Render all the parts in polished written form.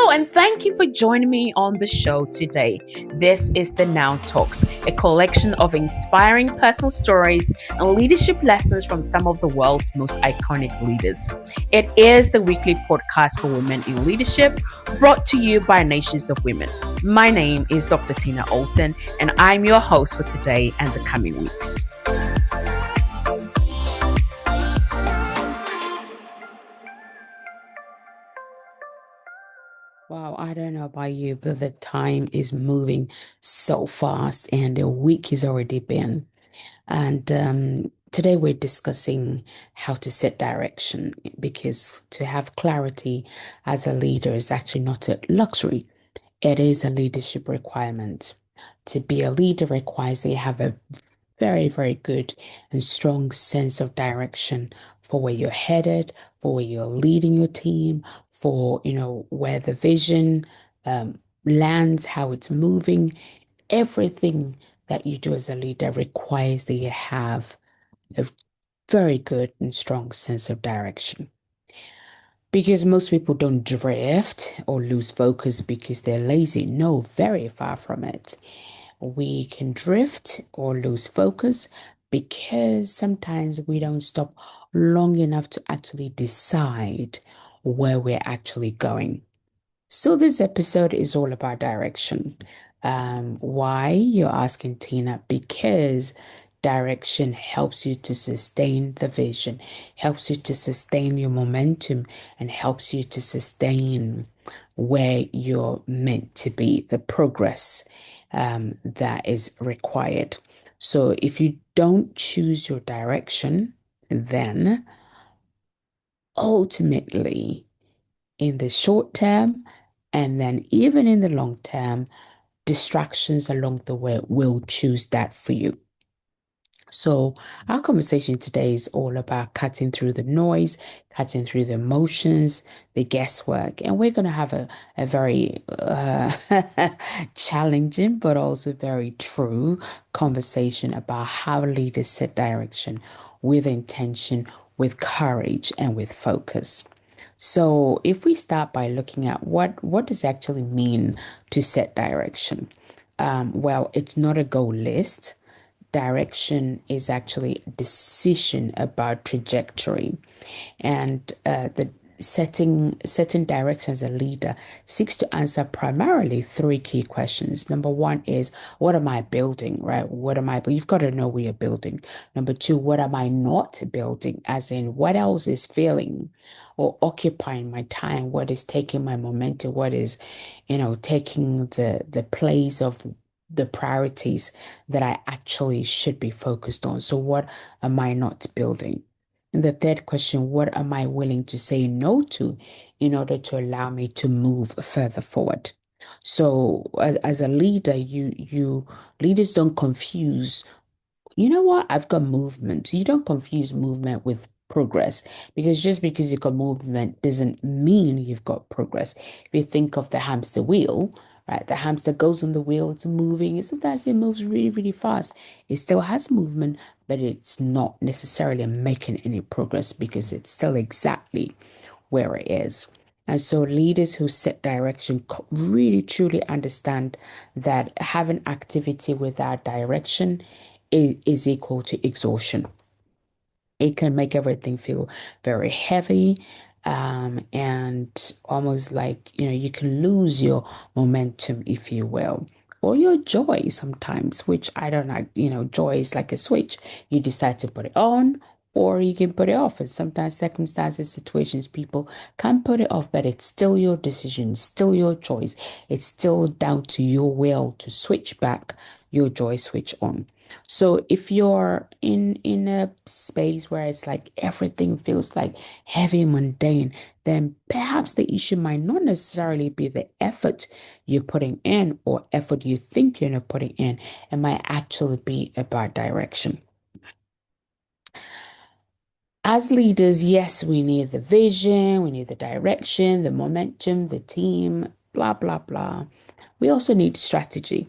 Hello, and thank you for joining me on the show today. This is the Now Talks, a collection of inspiring personal stories and leadership lessons from some of the world's most iconic leaders. It is the weekly podcast for women in leadership, brought to you by Nations of Women. My name is Dr. Tina Alton, and I'm your host for today and the coming weeks. Wow, I don't know about you, but the time is moving so fast and the week has already been. And today we're discussing how to set direction because to have clarity as a leader is actually not a luxury, it is a leadership requirement. To be a leader requires that you have a very, very good and strong sense of direction for where you're headed, for where you're leading your team, for, where the vision lands, how it's moving. Everything that you do as a leader requires that you have a very good and strong sense of direction. Because most people don't drift or lose focus because they're lazy. No, very far from it. We can drift or lose focus because sometimes we don't stop long enough to actually decide where we're actually going. So this episode is all about direction. Why? You're asking, Tina? Because direction helps you to sustain the vision, helps you to sustain your momentum, and helps you to sustain where you're meant to be, the progress that is required. So if you don't choose your direction, then ultimately, in the short term, and then even in the long term, distractions along the way will choose that for you. So, our conversation today is all about cutting through the noise, cutting through the emotions, the guesswork, and we're going to have a very challenging but also very true conversation about how leaders set direction with intention, with courage, and with focus. So, if we start by looking at what does it actually mean to set direction? Well, it's not a goal list. Direction is actually decision about trajectory, and the setting direction as a leader seeks to answer primarily three key questions. Number one is, what am I building, right? What am I, but you've got to know what you're building. Number two, what am I not building? As in, what else is filling or occupying my time? What is taking my momentum? What is, taking the place of the priorities that I actually should be focused on? So what am I not building? And the third question, what am I willing to say no to in order to allow me to move further forward? So as a leader, you leaders don't confuse, you know what? I've got movement. You don't confuse movement with progress because just because you've got movement doesn't mean you've got progress. If you think of the hamster wheel, right? The hamster goes on the wheel, it's moving, and sometimes it moves really, really fast. It still has movement, but it's not necessarily making any progress because it's still exactly where it is. And so leaders who set direction really truly understand that having activity without direction is equal to exhaustion. It can make everything feel very heavy, and almost like, you can lose your momentum, if you will, or your joy sometimes, which I don't like. Joy is like a switch. You decide to put it on or you can put it off. And sometimes circumstances, situations, people can put it off, but it's still your decision, still your choice. It's still down to your will to switch back your joy switch on. So if you're in a space where it's like everything feels like heavy and mundane, then perhaps the issue might not necessarily be the effort you're putting in or effort you think you're not putting in. It might actually be about direction. As leaders, yes, we need the vision, we need the direction, the momentum, the team, blah, blah, blah. We also need strategy.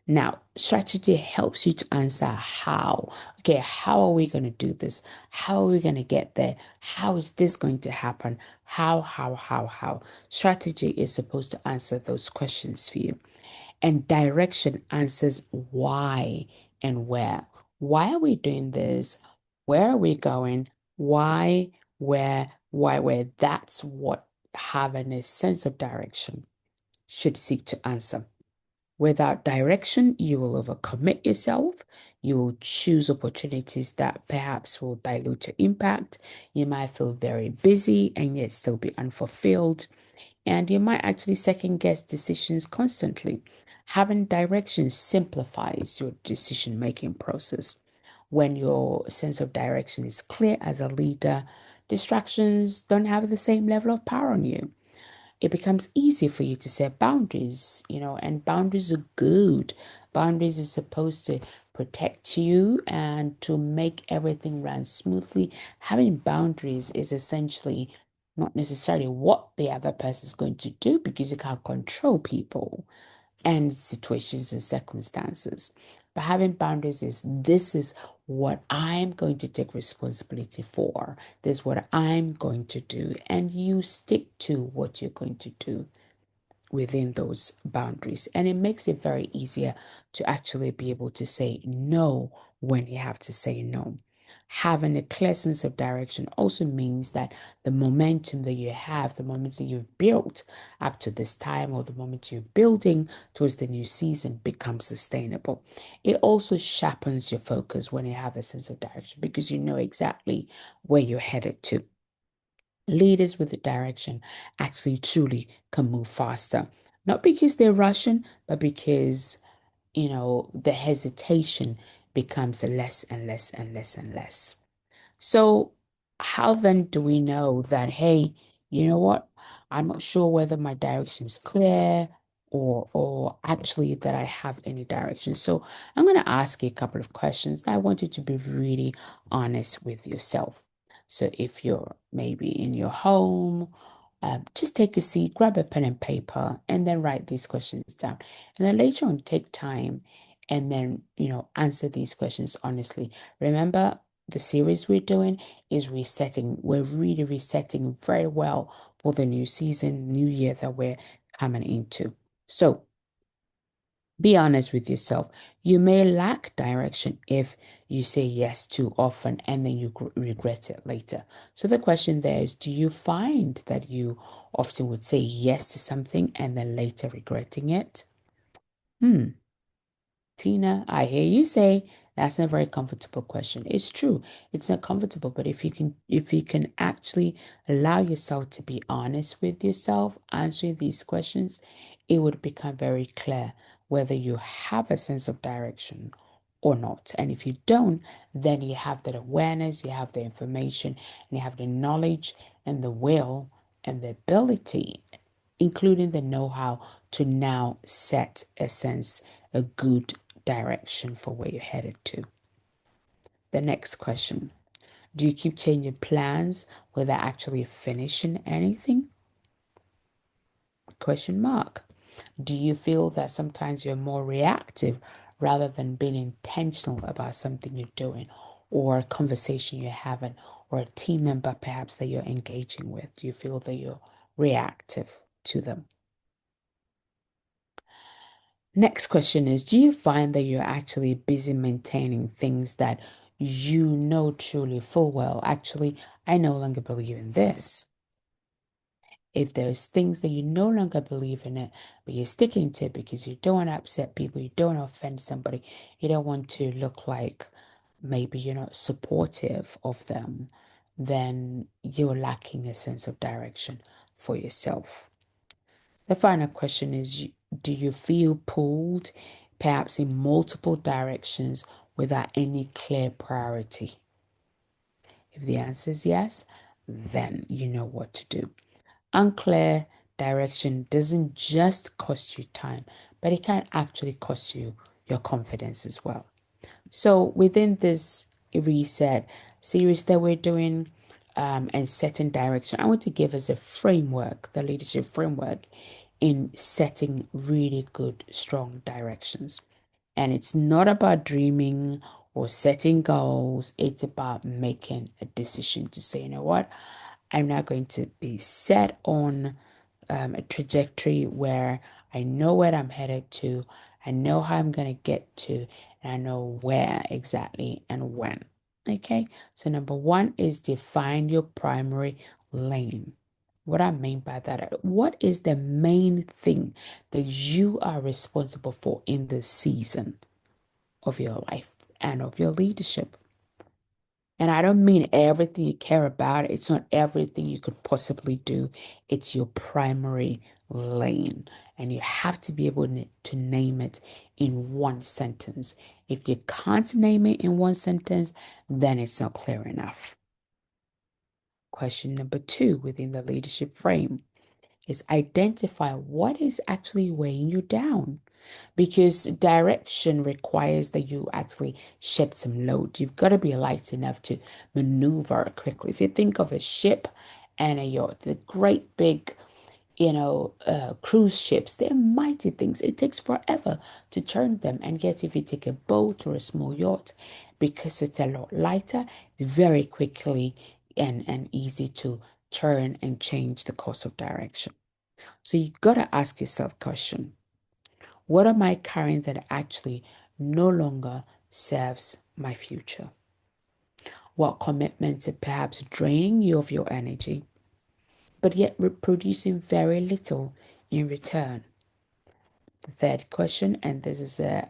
Now, strategy helps you to answer how. Okay, how are we going to do this? How are we going to get there? How is this going to happen? How? Strategy is supposed to answer those questions for you. And direction answers why and where. Why are we doing this? Where are we going? Why, where? That's what having a sense of direction should seek to answer. Without direction, you will overcommit yourself. You will choose opportunities that perhaps will dilute your impact. You might feel very busy and yet still be unfulfilled. And you might actually second guess decisions constantly. Having direction simplifies your decision making process. When your sense of direction is clear as a leader, distractions don't have the same level of power on you. It becomes easy for you to set boundaries, and boundaries are good. Boundaries is supposed to protect you and to make everything run smoothly. Having boundaries is essentially not necessarily what the other person is going to do because you can't control people and situations and circumstances. But having boundaries is this is what I'm going to take responsibility for. This is what I'm going to do. And you stick to what you're going to do within those boundaries. And it makes it very easier to actually be able to say no when you have to say no. Having a clear sense of direction also means that the momentum that you have, the momentum you've built up to this time, or the momentum you're building towards the new season becomes sustainable. It also sharpens your focus when you have a sense of direction because you know exactly where you're headed to. Leaders with a direction actually truly can move faster, not because they're rushing, but because, the hesitation becomes less and less and less and less. So, how then do we know that, hey, you know what? I'm not sure whether my direction is clear or actually that I have any direction. So, I'm going to ask you a couple of questions. I want you to be really honest with yourself. So, if you're maybe in your home, just take a seat, grab a pen and paper, and then write these questions down. And then later on, take time and then, answer these questions honestly. Remember, the series we're doing is resetting. We're really resetting very well for the new season, new year that we're coming into. So be honest with yourself. You may lack direction if you say yes too often and then you regret it later. So the question there is, do you find that you often would say yes to something and then later regretting it? Hmm. Tina, I hear you say that's a very comfortable question. It's true. It's not comfortable, but if you can actually allow yourself to be honest with yourself, answering these questions, it would become very clear whether you have a sense of direction or not. And if you don't, then you have that awareness, you have the information, and you have the knowledge and the will and the ability, including the know-how to now set a good direction for where you're headed to. The next question. Do you keep changing plans without actually finishing anything? Question mark. Do you feel that sometimes you're more reactive rather than being intentional about something you're doing or a conversation you're having or a team member perhaps that you're engaging with? Do you feel that you're reactive to them? Next question is, do you find that you're actually busy maintaining things that you know truly full well? Actually, I no longer believe in this. If there's things that you no longer believe in it, but you're sticking to it because you don't want to upset people, you don't want to offend somebody, you don't want to look like maybe you're not supportive of them, then you're lacking a sense of direction for yourself. The final question is, do you feel pulled perhaps in multiple directions without any clear priority? If the answer is yes, then you know what to do. Unclear direction doesn't just cost you time, but it can actually cost you your confidence as well. So within this reset series that we're doing, and setting direction, I want to give us a framework, the leadership framework in setting really good, strong directions. And it's not about dreaming or setting goals. It's about making a decision to say, you know what? I'm not going to be set on a trajectory where I know where I'm headed to, I know how I'm going to get to, and I know where exactly and when. Okay, so number one is define your primary lane. What I mean by that, what is the main thing that you are responsible for in the season of your life and of your leadership? And I don't mean everything you care about. It's not everything you could possibly do. It's your primary lane. And you have to be able to name it in one sentence. If you can't name it in one sentence, then it's not clear enough. Question number two within the leadership frame is identify what is actually weighing you down, because direction requires that you actually shed some load. You've got to be light enough to maneuver quickly. If you think of a ship and a yacht, the great big, cruise ships, they're mighty things. It takes forever to turn them. And yet, if you take a boat or a small yacht, because it's a lot lighter, it's very quickly and easy to turn and change the course of direction. So you got to ask yourself a question. What am I carrying that actually no longer serves my future? What commitments are perhaps draining you of your energy, but yet producing very little in return? The third question, and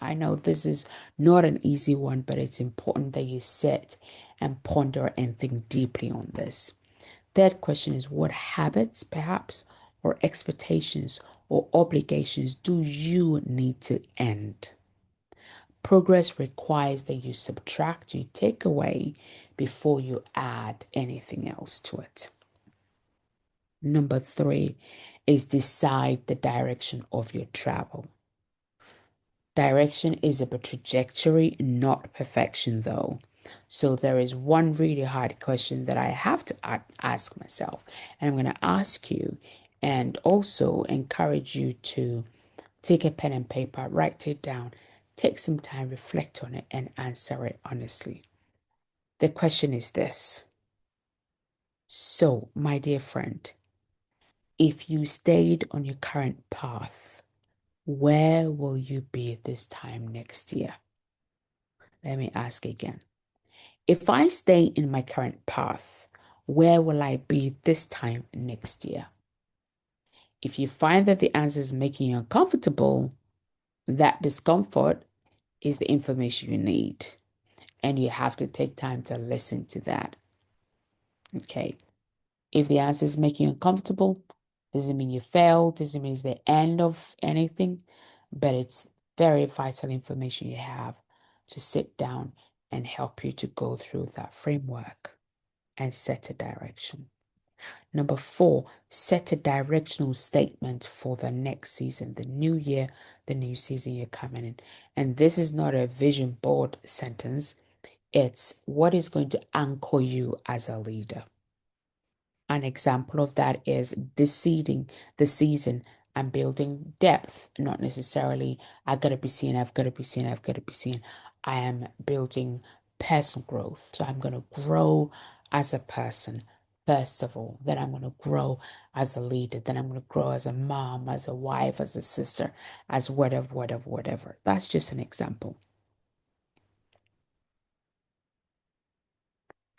I know this is not an easy one, but it's important that you sit and ponder and think deeply on this. Third question is, what habits, perhaps, or expectations or obligations do you need to end? Progress requires that you subtract, you take away before you add anything else to it. Number three is decide the direction of your travel. Direction is about trajectory, not perfection, though. So there is one really hard question that I have to ask myself, and I'm going to ask you and also encourage you to take a pen and paper, write it down, take some time, reflect on it, and answer it honestly. The question is this. So, my dear friend, if you stayed on your current path, where will you be this time next year? Let me ask again. If I stay in my current path, where will I be this time next year? If you find that the answer is making you uncomfortable, that discomfort is the information you need. And you have to take time to listen to that. Okay. If the answer is making you uncomfortable, doesn't mean you failed, doesn't mean it's the end of anything, but it's very vital information you have to sit down and help you to go through that framework and set a direction. Number four, set a directional statement for the next season, the new year, the new season you're coming in. And this is not a vision board sentence. It's what is going to anchor you as a leader. An example of that is the season. I'm building depth, not necessarily I've got to be seen, I've got to be seen, I've got to be seen. I am building personal growth. So I'm going to grow as a person, first of all. Then I'm going to grow as a leader. Then I'm going to grow as a mom, as a wife, as a sister, as whatever, whatever, whatever. That's just an example.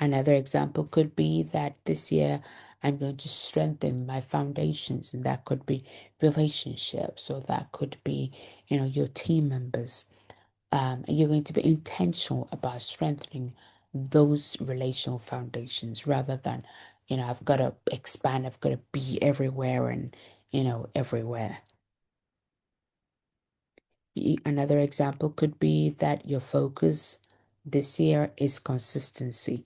Another example could be that this year I'm going to strengthen my foundations, and that could be relationships, or that could be, your team members. And you're going to be intentional about strengthening those relational foundations rather than, I've got to expand, I've got to be everywhere and, everywhere. Another example could be that your focus this year is consistency,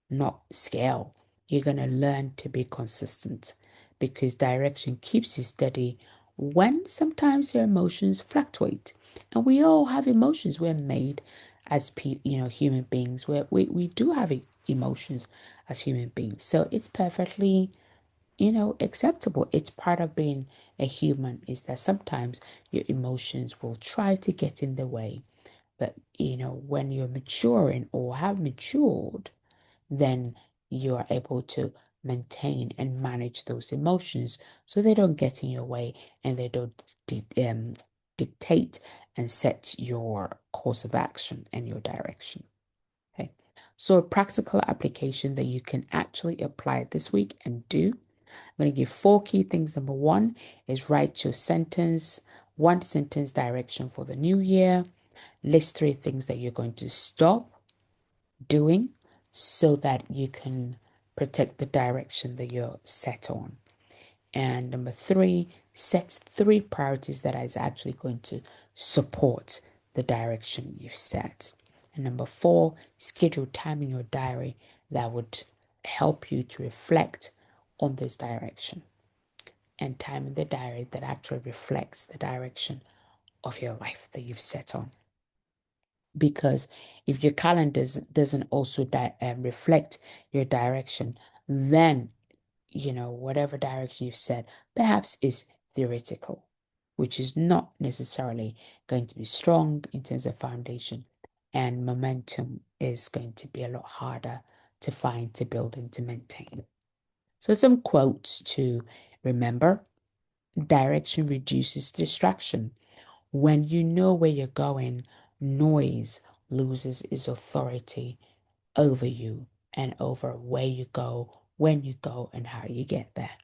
not scale. You're going to learn to be consistent because direction keeps you steady when sometimes your emotions fluctuate. And we all have emotions. We're made as human beings. We do have emotions as human beings. So it's perfectly, acceptable. It's part of being a human, is that sometimes your emotions will try to get in the way. But, when you're maturing or have matured, then you are able to maintain and manage those emotions so they don't get in your way and they don't dictate and set your course of action and your direction. Okay. So a practical application that you can actually apply this week and do. I'm going to give four key things. Number one is write your sentence, one sentence direction for the new year. List three things that you're going to stop doing so that you can protect the direction that you're set on. And number three, set three priorities that is actually going to support the direction you've set. And number four, schedule time in your diary that would help you to reflect on this direction, and time in the diary that actually reflects the direction of your life that you've set on. Because if your calendar doesn't also reflect your direction, then whatever direction you've set perhaps is theoretical, which is not necessarily going to be strong in terms of foundation, and momentum is going to be a lot harder to find, to build, and to maintain. So some quotes to remember: direction reduces distraction. When you know where you're going, noise loses its authority over you and over where you go, when you go, and how you get there.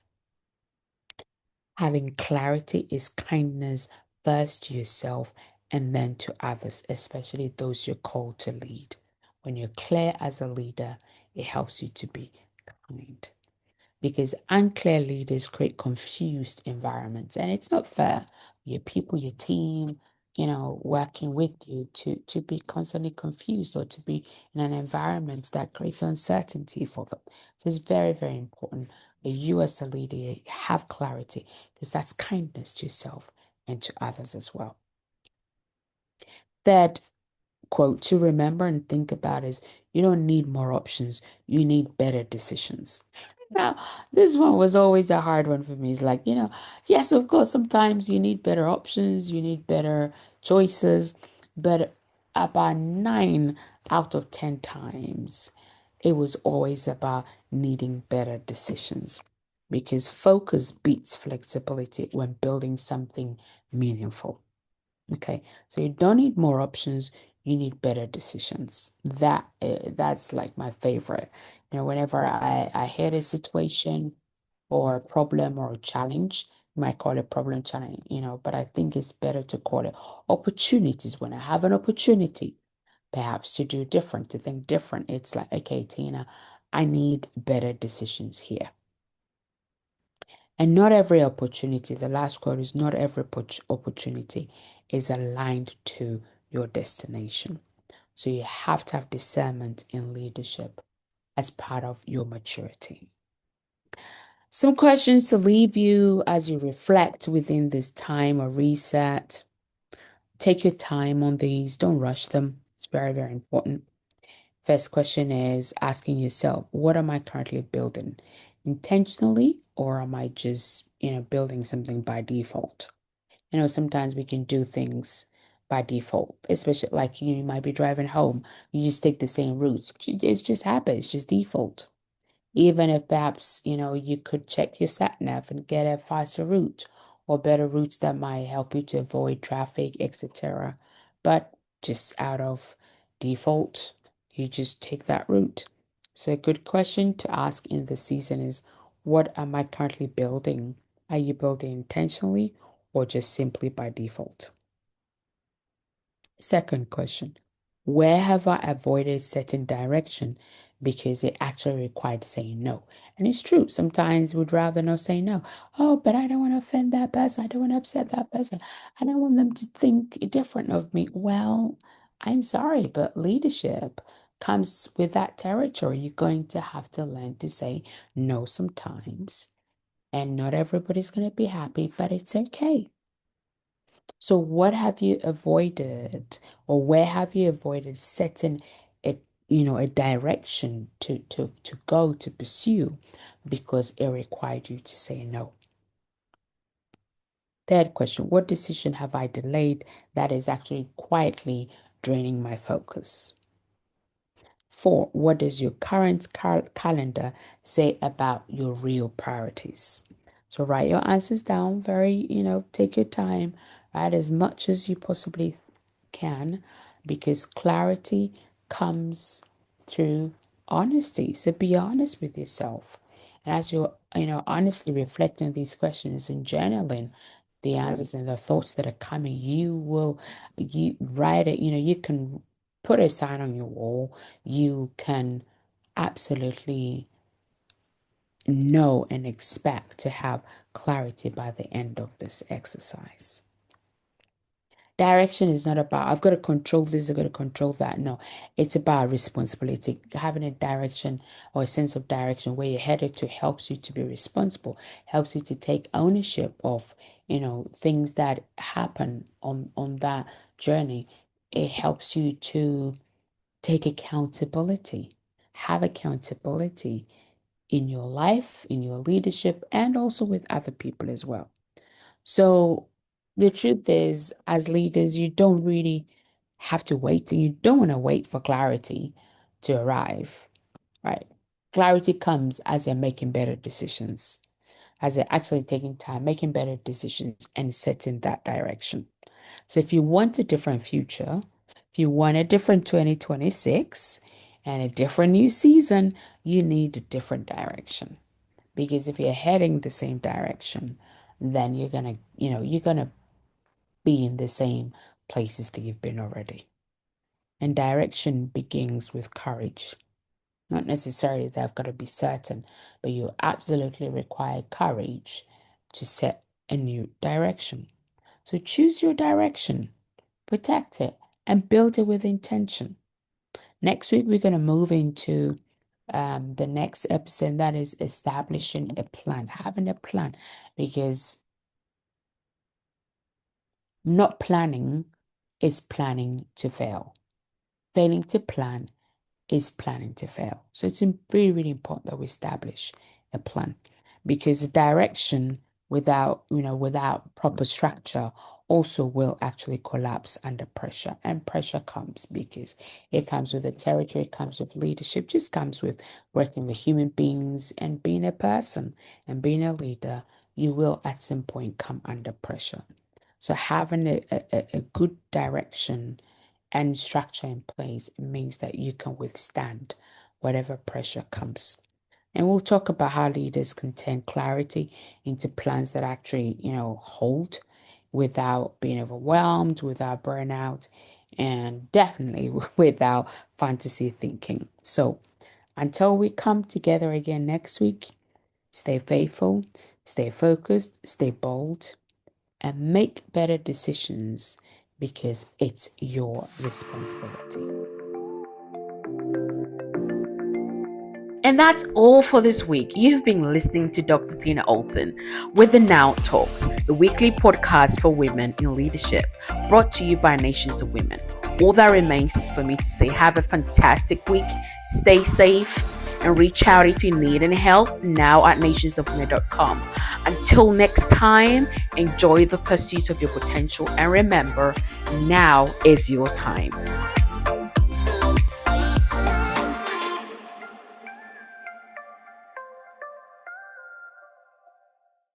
Having clarity is kindness first to yourself and then to others, especially those you're called to lead. When you're clear as a leader, it helps you to be kind, because unclear leaders create confused environments, and it's not fair. Your people, your team, working with you to be constantly confused or to be in an environment that creates uncertainty for them. So it's very, very important that you as the leader have clarity, because that's kindness to yourself and to others as well. Third quote to remember and think about is: you don't need more options, you need better decisions. Now, this one was always a hard one for me. It's like, yes, of course, sometimes you need better options, you need better choices, but about 9 out of 10 times, it was always about needing better decisions, because focus beats flexibility when building something meaningful. Okay, so you don't need more options, you need better decisions. That's like my favorite. Whenever I hit a situation or a problem or a challenge, you might call it problem challenge, but I think it's better to call it opportunities. When I have an opportunity, perhaps to do different, to think different, it's like, okay, Tina, I need better decisions here. And not every opportunity, the last quote is: not every opportunity is aligned to your destination. So you have to have discernment in leadership as part of your maturity. Some questions to leave you as you reflect within this time or reset. Take your time on these, don't rush them. It's very, very important. First question is asking yourself, what am I currently building intentionally, or am I just, building something by default? Sometimes we can do things by default, especially like you might be driving home, you just take the same routes. It's just habit, it's just default. Even if perhaps, you could check your sat nav and get a faster route or better routes that might help you to avoid traffic, etc. But just out of default, you just take that route. So a good question to ask in the season is: what am I currently building? Are you building intentionally or just simply by default? Second question: where have I avoided certain direction because it actually required saying no? And it's true, sometimes we'd rather not say no. Oh, but I don't want to offend that person. I don't want to upset that person. I don't want them to think different of me. Well, I'm sorry, but leadership comes with that territory. You're going to have to learn to say no sometimes. And not everybody's going to be happy, but it's okay. So what have you avoided, or where have you avoided setting a direction to go to pursue because it required you to say no. Third question, what decision have I delayed that is actually quietly draining my focus? 4, what does your current calendar say about your real priorities? So write your answers down take your time, write as much as you possibly can, because clarity comes through honesty. So be honest with yourself. And as you're, honestly reflecting on these questions and journaling the answers and the thoughts that are coming, you write it, you can put a sign on your wall. You can absolutely know and expect to have clarity by the end of this exercise. Direction is not about, I've got to control this, I've got to control that. No, it's about responsibility. Having a direction or a sense of direction where you're headed to helps you to be responsible, helps you to take ownership of, things that happen on that journey. It helps you to take accountability, have accountability in your life, in your leadership, and also with other people as well. So the truth is, as leaders, you don't really have to wait, and you don't want to wait for clarity to arrive, right? Clarity comes as you're making better decisions, as you're actually taking time, making better decisions, and setting that direction. So if you want a different future, if you want a different 2026 and a different new season, you need a different direction. Because if you're heading the same direction, then you're gonna be in the same places that you've been already. And direction begins with courage. Not necessarily that I've got to be certain, but you absolutely require courage to set a new direction. So choose your direction, protect it, and build it with intention. Next week, we're going to move into the next episode, and that is establishing a plan, having a plan, because not planning is planning to fail. Failing to plan is planning to fail. So it's really, really important that we establish a plan, because the direction without proper structure also will actually collapse under pressure. And pressure comes because it comes with the territory, it comes with leadership, just comes with working with human beings and being a person and being a leader. You will at some point come under pressure. So having a good direction and structure in place means that you can withstand whatever pressure comes. And we'll talk about how leaders can turn clarity into plans that actually, hold without being overwhelmed, without burnout, and definitely without fantasy thinking. So until we come together again next week, stay faithful, stay focused, stay bold, and make better decisions because it's your responsibility. And that's all for this week. You've been listening to Dr. Tina Alton with the Now Talks, the weekly podcast for women in leadership, brought to you by Nations of Women. All that remains is for me to say have a fantastic week, stay safe, and reach out if you need any help now at nationsofwomen.com. Until next time, enjoy the pursuit of your potential, and remember, now is your time.